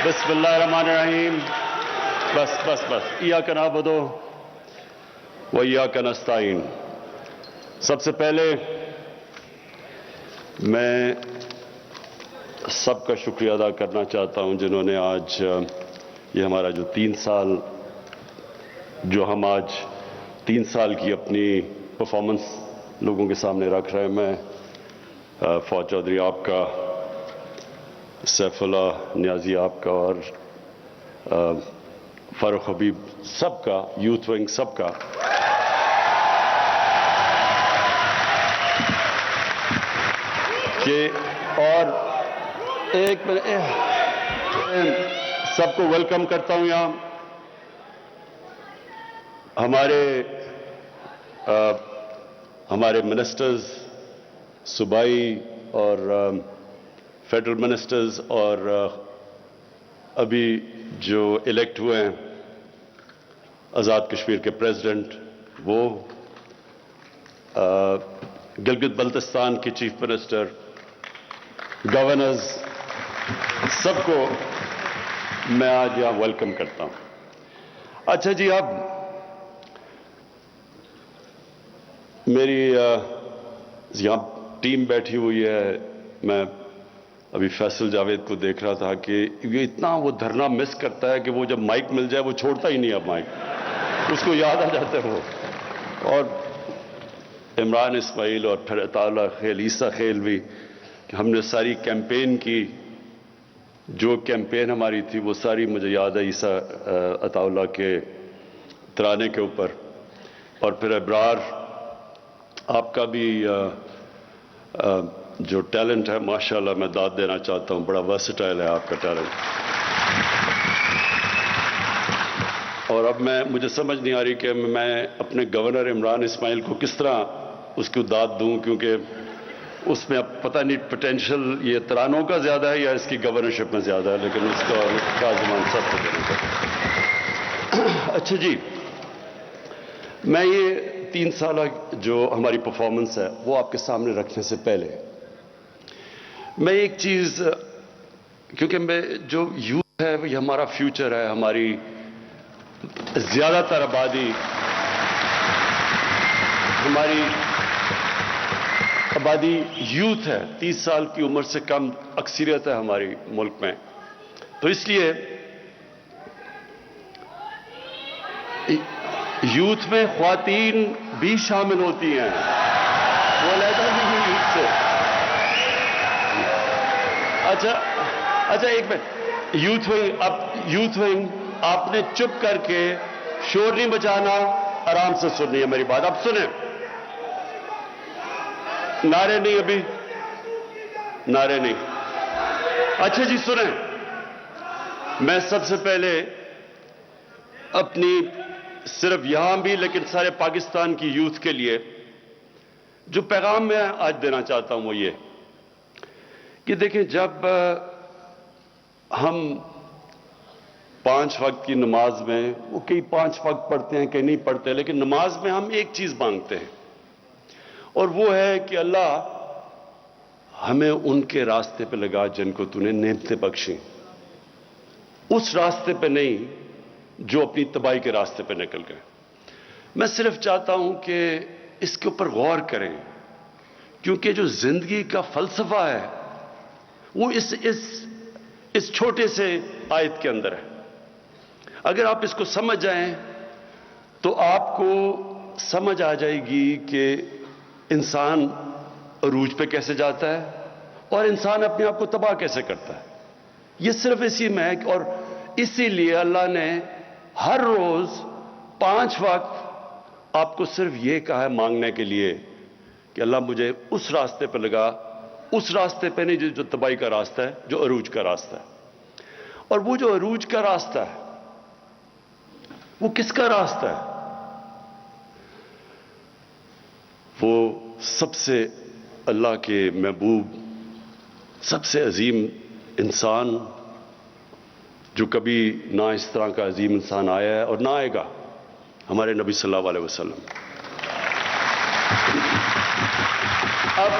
بسم اللہ الرحمن الرحیم. بس ایاک نعبد و ایاک نستعین. سب سے پہلے میں سب کا شکریہ ادا کرنا چاہتا ہوں جنہوں نے آج یہ ہمارا جو 3 سال جو ہم آج 3 سال کی اپنی پرفارمنس لوگوں کے سامنے رکھ رہے ہیں. میں فواد چودھری آپ کا، سیف اللہ نیازی آپ کا، اور فاروق حبیب سب کا، یوتھ ونگ سب کا کہ اور ایک سب کو ویلکم کرتا ہوں یہاں. ہمارے منسٹرز، صوبائی اور فیڈرل منسٹرز، اور ابھی جو الیکٹ ہوئے ہیں آزاد کشمیر کے پریزیڈنٹ، وہ گلگت بلتستان کے چیف منسٹر، گورنرز، سب کو میں آج یہاں ویلکم کرتا ہوں. اچھا جی، اب میری یہاں ٹیم بیٹھی ہوئی ہے. میں ابھی فیصل جاوید کو دیکھ رہا تھا کہ یہ اتنا وہ دھرنا مس کرتا ہے کہ وہ جب مائک مل جائے وہ چھوڑتا ہی نہیں. اب مائک اس کو یاد آ جاتا ہے وہ. اور عمران اسماعیل، اور پھر عطا اللہ خیل، عیسیٰ خیل بھی، کہ ہم نے ساری کیمپین کی، جو کیمپین ہماری تھی وہ ساری مجھے یاد ہے عیسیٰ عطا اللہ کے ترانے کے اوپر. اور پھر ابرار، آپ کا بھی جو ٹیلنٹ ہے ماشاءاللہ میں داد دینا چاہتا ہوں، بڑا ورسٹائل ہے آپ کا ٹیلنٹ. اور اب مجھے سمجھ نہیں آ رہی کہ میں اپنے گورنر عمران اسماعیل کو کس طرح اس کو داد دوں، کیونکہ اس میں اب پتہ نہیں پوٹینشیل یہ ترانوں کا زیادہ ہے یا اس کی گورنرشپ میں زیادہ ہے، لیکن اس کا زمان سب کو دینا چاہتا. اچھا جی، میں یہ 3 سالہ جو ہماری پرفارمنس ہے وہ آپ کے سامنے رکھنے سے پہلے میں ایک چیز، کیونکہ جو یوتھ ہے یہ ہمارا فیوچر ہے، ہماری زیادہ تر آبادی، ہماری آبادی یوتھ ہے. 30 سال کی عمر سے کم اکثریت ہے ہماری ملک میں. تو اس لیے یوتھ میں خواتین بھی شامل ہوتی ہیں، وہ علیحدہ نہیں ہے یوتھ سے. اچھا ایک منٹ، یوتھ ونگ آپ نے چپ کر کے شور نہیں بچانا، آرام سے سننی ہے میری بات. اب سنیں، نعرے نہیں، ابھی نعرے نہیں. اچھا جی سنیں، میں سب سے پہلے اپنی صرف یہاں بھی لیکن سارے پاکستان کی یوتھ کے لیے جو پیغام میں آج دینا چاہتا ہوں وہ یہ کہ دیکھیں، جب ہم 5 وقت کی نماز میں، وہ کئی 5 وقت پڑھتے ہیں کئی نہیں پڑھتے، لیکن نماز میں ہم ایک چیز مانگتے ہیں، اور وہ ہے کہ اللہ ہمیں ان کے راستے پہ لگا جن کو تو نے نعمتیں بخشیں، اس راستے پہ نہیں جو اپنی تباہی کے راستے پہ نکل گئے. میں صرف چاہتا ہوں کہ اس کے اوپر غور کریں، کیونکہ جو زندگی کا فلسفہ ہے وہ اس چھوٹے سے آیت کے اندر ہے. اگر آپ اس کو سمجھ جائیں تو آپ کو سمجھ آ جائے گی کہ انسان عروج پہ کیسے جاتا ہے اور انسان اپنے آپ کو تباہ کیسے کرتا ہے. یہ صرف اسی میں ہے، اور اسی لیے اللہ نے ہر روز 5 وقت آپ کو صرف یہ کہا ہے مانگنے کے لیے کہ اللہ مجھے اس راستے پہ لگا، اس راستے پہ نہیں جو تباہی کا راستہ ہے، جو عروج کا راستہ ہے. اور وہ جو عروج کا راستہ ہے وہ کس کا راستہ ہے؟ وہ سب سے اللہ کے محبوب، سب سے عظیم انسان، جو کبھی نہ اس طرح کا عظیم انسان آیا ہے اور نہ آئے گا، ہمارے نبی صلی اللہ علیہ وسلم. اب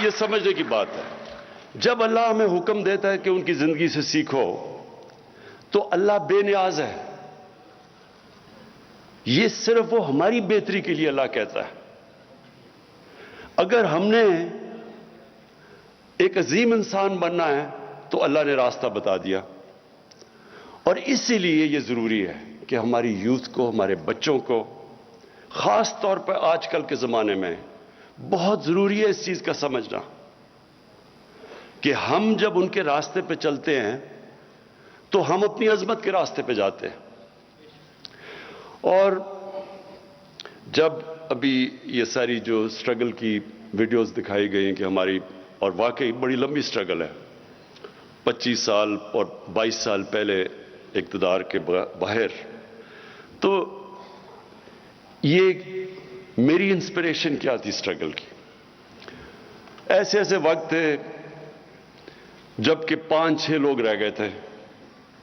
یہ سمجھنے کی بات ہے جب اللہ ہمیں حکم دیتا ہے کہ ان کی زندگی سے سیکھو تو اللہ بے نیاز ہے. یہ صرف وہ ہماری بہتری کے لیے اللہ کہتا ہے. اگر ہم نے ایک عظیم انسان بننا ہے تو اللہ نے راستہ بتا دیا. اور اسی لیے یہ ضروری ہے کہ ہماری یوتھ کو، ہمارے بچوں کو، خاص طور پر آج کل کے زمانے میں بہت ضروری ہے اس چیز کا سمجھنا کہ ہم جب ان کے راستے پہ چلتے ہیں تو ہم اپنی عظمت کے راستے پہ جاتے ہیں. اور جب ابھی یہ ساری جو سٹرگل کی ویڈیوز دکھائی گئی ہیں کہ ہماری، اور واقعی بڑی لمبی سٹرگل ہے، 25 سال اور 22 سال پہلے اقتدار کے باہر، تو یہ میری انسپریشن کیا تھی سٹرگل کی؟ ایسے ایسے وقت تھے جب کہ 5-6 لوگ رہ گئے تھے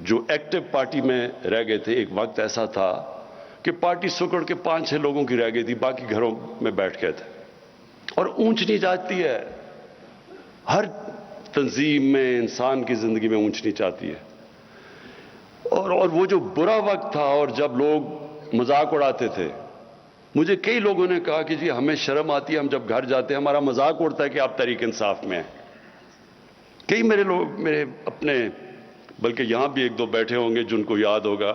جو ایکٹیو پارٹی میں رہ گئے تھے. ایک وقت ایسا تھا کہ پارٹی سکڑ کے 5-6 لوگوں کی رہ گئی تھی، باقی گھروں میں بیٹھ گئے تھے. اور اونچ نیچ آتی ہے، ہر تنظیم میں، انسان کی زندگی میں اونچ نیچ آتی ہے. اور وہ جو برا وقت تھا، اور جب لوگ مذاق اڑاتے تھے، مجھے کئی لوگوں نے کہا کہ جی ہمیں شرم آتی ہے، ہم جب گھر جاتے ہیں ہمارا مذاق اڑتا ہے کہ آپ تحریک انصاف میں ہیں. کئی میرے لوگ، میرے اپنے، بلکہ یہاں بھی 1-2 بیٹھے ہوں گے جن کو یاد ہوگا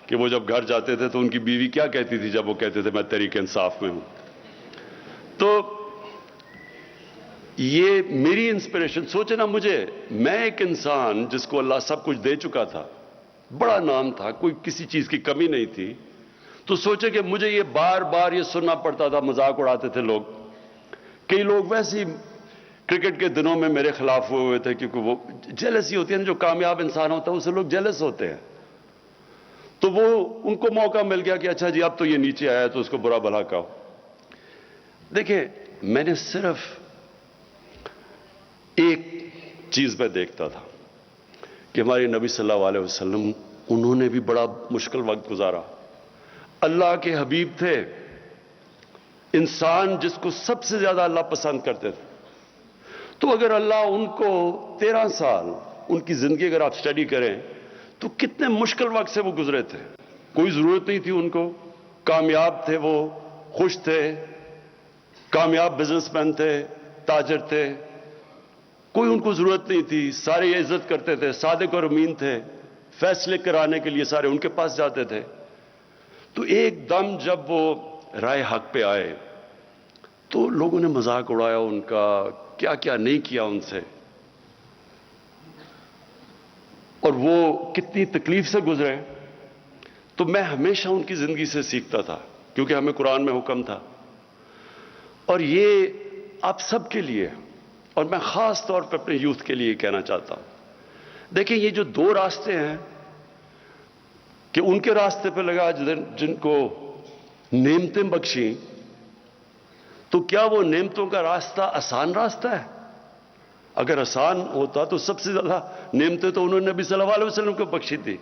کہ وہ جب گھر جاتے تھے تو ان کی بیوی کیا کہتی تھی جب وہ کہتے تھے میں تحریک انصاف میں ہوں. تو یہ میری انسپریشن، سوچے نا، میں ایک انسان جس کو اللہ سب کچھ دے چکا تھا، بڑا نام تھا، کوئی کسی چیز کی کمی نہیں تھی، تو سوچے کہ مجھے یہ بار بار یہ سننا پڑتا تھا، مذاق اڑاتے تھے لوگ. کئی لوگ ویسے ہی کرکٹ کے دنوں میں میرے خلاف ہوئے تھے کیونکہ وہ جیلسی ہوتی ہے نا، جو کامیاب انسان ہوتا ہے اسے لوگ جیلس ہوتے ہیں. تو وہ ان کو موقع مل گیا کہ اچھا جی اب تو یہ نیچے آیا تو اس کو برا بھلا کہو. دیکھیں، میں نے صرف ایک چیز میں دیکھتا تھا کہ ہمارے نبی صلی اللہ علیہ وسلم، انہوں نے بھی بڑا مشکل وقت گزارا. اللہ کے حبیب تھے، انسان جس کو سب سے زیادہ اللہ پسند کرتے تھے. تو اگر اللہ ان کو 13 سال ان کی زندگی اگر آپ سٹڈی کریں تو کتنے مشکل وقت سے وہ گزرے تھے. کوئی ضرورت نہیں تھی ان کو، کامیاب تھے، وہ خوش تھے، کامیاب بزنس مین تھے، تاجر تھے، کوئی ان کو ضرورت نہیں تھی. سارے عزت کرتے تھے، صادق اور امین تھے، فیصلے کرانے کے لیے سارے ان کے پاس جاتے تھے. تو ایک دم جب وہ رائے حق پہ آئے تو لوگوں نے مذاق اڑایا ان کا، کیا کیا نہیں کیا ان سے، اور وہ کتنی تکلیف سے گزرے. تو میں ہمیشہ ان کی زندگی سے سیکھتا تھا کیونکہ ہمیں قرآن میں حکم تھا. اور یہ آپ سب کے لیے، اور میں خاص طور پہ اپنے یوتھ کے لیے کہنا چاہتا ہوں. دیکھیں، یہ جو 2 راستے ہیں کہ ان کے راستے پہ لگا جن کو نعمتیں بخشیں، تو کیا وہ نعمتوں کا راستہ آسان راستہ ہے؟ اگر آسان ہوتا تو سب سے زیادہ نعمتیں تو انہوں نے نبی صلی اللہ علیہ وسلم کو بخشی تھی.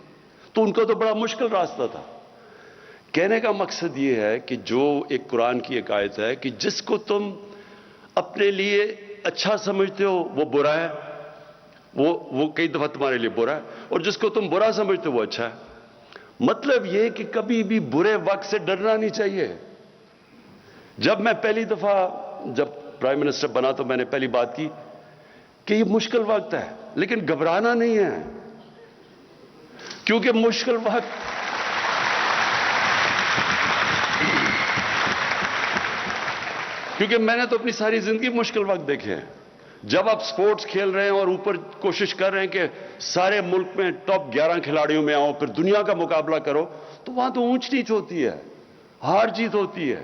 تو ان کا تو بڑا مشکل راستہ تھا. کہنے کا مقصد یہ ہے کہ جو ایک قرآن کی ایک آیت ہے کہ جس کو تم اپنے لیے اچھا سمجھتے ہو وہ برا ہے، وہ کئی دفعہ تمہارے لیے برا ہے، اور جس کو تم برا سمجھتے ہو وہ اچھا ہے. مطلب یہ کہ کبھی بھی برے وقت سے ڈرنا نہیں چاہیے. جب میں پہلی دفعہ جب پرائم منسٹر بنا تو میں نے پہلی بات کی کہ یہ مشکل وقت ہے لیکن گھبرانا نہیں ہے، کیونکہ مشکل وقت کیونکہ میں نے تو اپنی ساری زندگی مشکل وقت دیکھے ہیں. جب آپ سپورٹس کھیل رہے ہیں اور اوپر کوشش کر رہے ہیں کہ سارے ملک میں ٹاپ 11 کھلاڑیوں میں آؤ، پھر دنیا کا مقابلہ کرو، تو وہاں تو اونچ نیچ ہوتی ہے، ہار جیت ہوتی ہے.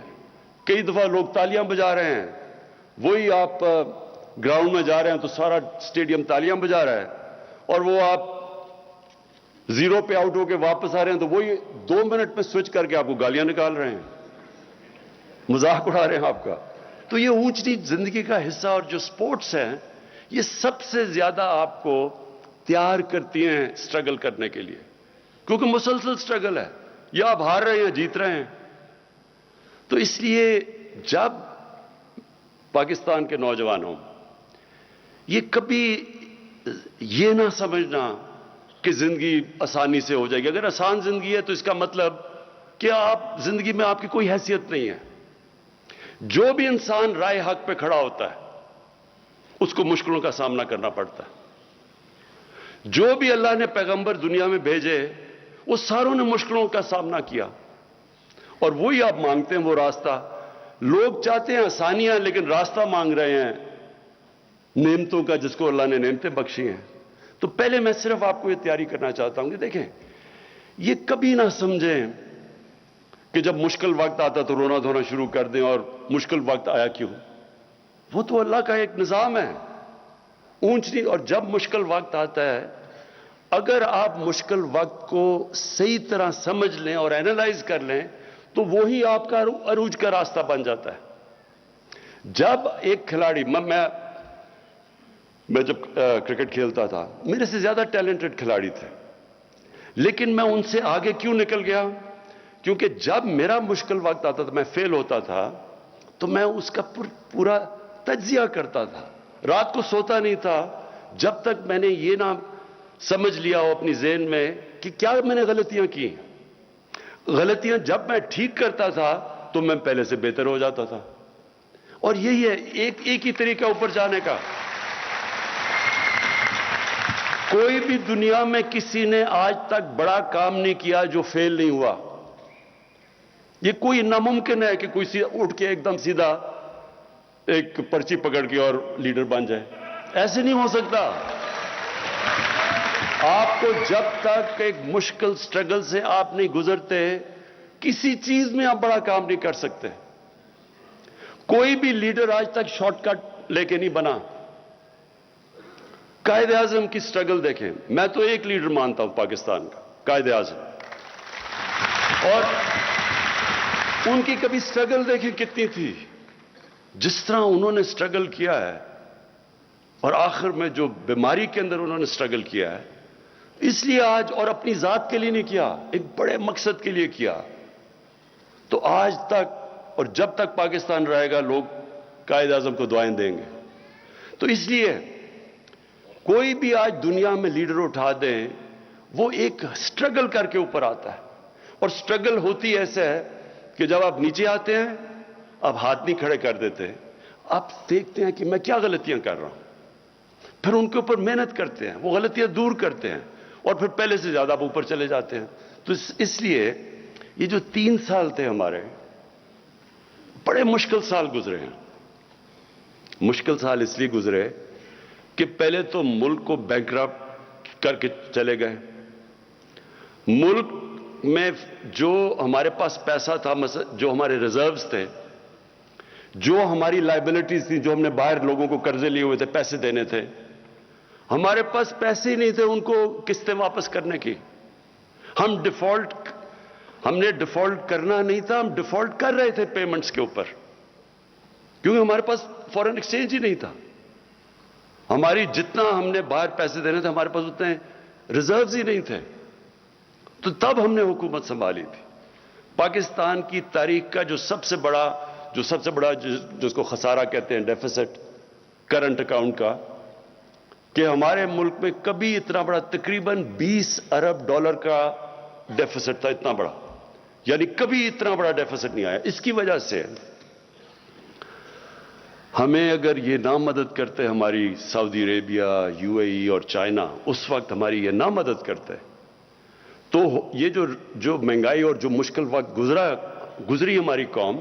کئی دفعہ لوگ تالیاں بجا رہے ہیں، وہی آپ گراؤنڈ میں جا رہے ہیں تو سارا اسٹیڈیم تالیاں بجا رہا ہے، اور وہ آپ 0 پہ آؤٹ ہو کے واپس آ رہے ہیں تو وہی 2 منٹ میں سوئچ کر کے آپ کو گالیاں نکال رہے ہیں، مذاق اڑا رہے ہیں آپ کا. تو یہ اونچ نیچ زندگی کا حصہ. اور جو سپورٹس ہیں یہ سب سے زیادہ آپ کو تیار کرتی ہیں سٹرگل کرنے کے لیے، کیونکہ مسلسل سٹرگل ہے، یا آپ ہار رہے ہیں جیت رہے ہیں. تو اس لیے جب پاکستان کے نوجوانوں یہ کبھی یہ نہ سمجھنا کہ زندگی آسانی سے ہو جائے گی. اگر آسان زندگی ہے تو اس کا مطلب کہ آپ زندگی میں آپ کی کوئی حیثیت نہیں ہے. جو بھی انسان رائے حق پہ کھڑا ہوتا ہے اس کو مشکلوں کا سامنا کرنا پڑتا ہے. جو بھی اللہ نے پیغمبر دنیا میں بھیجے وہ ساروں نے مشکلوں کا سامنا کیا, اور وہی آپ مانگتے ہیں وہ راستہ. لوگ چاہتے ہیں آسانیاں, لیکن راستہ مانگ رہے ہیں نعمتوں کا جس کو اللہ نے نعمتیں بخشی ہیں. تو پہلے میں صرف آپ کو یہ تیاری کرنا چاہتا ہوں کہ دیکھیں, یہ کبھی نہ سمجھیں کہ جب مشکل وقت آتا تو رونا دھونا شروع کر دیں اور مشکل وقت آیا کیوں. وہ تو اللہ کا ایک نظام ہے, اونچ نہیں. اور جب مشکل وقت آتا ہے, اگر آپ مشکل وقت کو صحیح طرح سمجھ لیں اور اینالائز کر لیں تو وہی آپ کا عروج کا راستہ بن جاتا ہے. جب ایک کھلاڑی, میں جب کرکٹ کھیلتا تھا میرے سے زیادہ ٹیلنٹڈ کھلاڑی تھے, لیکن میں ان سے آگے کیوں نکل گیا؟ کیونکہ جب میرا مشکل وقت آتا تھا, میں فیل ہوتا تھا, تو میں اس کا پورا تجزیہ کرتا تھا. رات کو سوتا نہیں تھا جب تک میں نے یہ نہ سمجھ لیا ہو اپنی ذہن میں کہ کیا میں نے غلطیاں کی. غلطیاں جب میں ٹھیک کرتا تھا تو میں پہلے سے بہتر ہو جاتا تھا. اور یہی ہے ایک ہی طریقہ اوپر جانے کا. کوئی بھی دنیا میں کسی نے آج تک بڑا کام نہیں کیا جو فیل نہیں ہوا. یہ کوئی ناممکن ہے کہ کوئی اٹھ کے ایک دم سیدھا ایک پرچی پکڑ کے اور لیڈر بن جائے. ایسے نہیں ہو سکتا. آپ کو جب تک ایک مشکل سٹرگل سے آپ نہیں گزرتے, کسی چیز میں آپ بڑا کام نہیں کر سکتے. کوئی بھی لیڈر آج تک شارٹ کٹ لے کے نہیں بنا. قائد اعظم کی سٹرگل دیکھیں. میں تو ایک لیڈر مانتا ہوں پاکستان کا, قائد اعظم, اور ان کی کبھی سٹرگل دیکھیں کتنی تھی. جس طرح انہوں نے سٹرگل کیا ہے, اور آخر میں جو بیماری کے اندر انہوں نے سٹرگل کیا ہے, اس لیے آج, اور اپنی ذات کے لیے نہیں کیا, ایک بڑے مقصد کے لیے کیا. تو آج تک اور جب تک پاکستان رہے گا لوگ قائد اعظم کو دعائیں دیں گے. تو اس لیے کوئی بھی آج دنیا میں لیڈر اٹھا دیں, وہ ایک سٹرگل کر کے اوپر آتا ہے. اور سٹرگل ہوتی ایسے ہے کہ جب آپ نیچے آتے ہیں آپ ہاتھ نہیں کھڑے کر دیتے, آپ دیکھتے ہیں کہ میں کیا غلطیاں کر رہا ہوں, پھر ان کے اوپر محنت کرتے ہیں, وہ غلطیاں دور کرتے ہیں, اور پھر پہلے سے زیادہ آپ اوپر چلے جاتے ہیں. تو اس لیے یہ جو 3 سال تھے ہمارے, بڑے مشکل سال گزرے ہیں. مشکل سال اس لیے گزرے کہ پہلے تو ملک کو بینکرپٹ کر کے چلے گئے. ملک میں جو ہمارے پاس پیسہ تھا, جو ہمارے ریزروز تھے, جو ہماری لائبلٹیز تھیں, جو ہم نے باہر لوگوں کو قرضے لیے ہوئے تھے, پیسے دینے تھے, ہمارے پاس پیسے ہی نہیں تھے ان کو قسطیں واپس کرنے کی. ہم نے ڈیفالٹ کرنا نہیں تھا, ہم ڈیفالٹ کر رہے تھے پیمنٹس کے اوپر, کیونکہ ہمارے پاس فورن ایکسچینج ہی نہیں تھا. ہماری جتنا ہم نے باہر پیسے دینے تھے, ہمارے پاس اتنے ریزروز ہی نہیں تھے. تو تب ہم نے حکومت سنبھالی تھی. پاکستان کی تاریخ کا جو سب سے بڑا جس کو خسارہ کہتے ہیں, ڈیفیسٹ کرنٹ اکاؤنٹ کا, کہ ہمارے ملک میں کبھی اتنا بڑا, تقریباً $20 ارب کا ڈیفیسٹ تھا. اتنا بڑا, یعنی کبھی اتنا بڑا ڈیفیسٹ نہیں آیا. اس کی وجہ سے ہمیں اگر یہ نہ مدد کرتے ہماری سعودی عربیہ, UAE اور چائنا, اس وقت ہماری یہ نہ مدد کرتے, تو یہ جو مہنگائی اور جو مشکل وقت گزری ہماری قوم,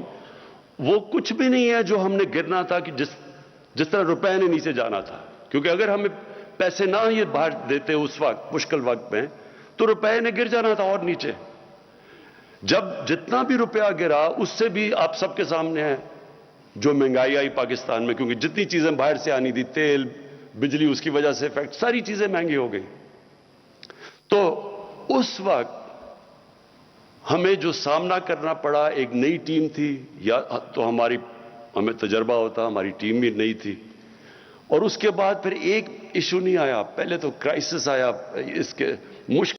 وہ کچھ بھی نہیں ہے جو ہم نے گرنا تھا کہ جس طرح روپے نے نیچے جانا تھا. کیونکہ اگر ہمیں پیسے نہ یہ باہر دیتے اس وقت مشکل وقت میں, تو روپے نے گر جانا تھا اور نیچے. جب جتنا بھی روپیہ گرا, اس سے بھی آپ سب کے سامنے ہے جو مہنگائی آئی پاکستان میں, کیونکہ جتنی چیزیں باہر سے آنی تھی, تیل, بجلی, اس کی وجہ سے افیکٹ, ساری چیزیں مہنگی ہو گئی. تو اس وقت ہمیں جو سامنا کرنا پڑا, ایک نئی ٹیم تھی, یا تو ہمیں تجربہ ہوتا, ہماری ٹیم بھی نئی تھی, اور اس کے بعد پھر ایک ایشو نہیں آیا. پہلے تو کرائسس آیا, اس کے مشکل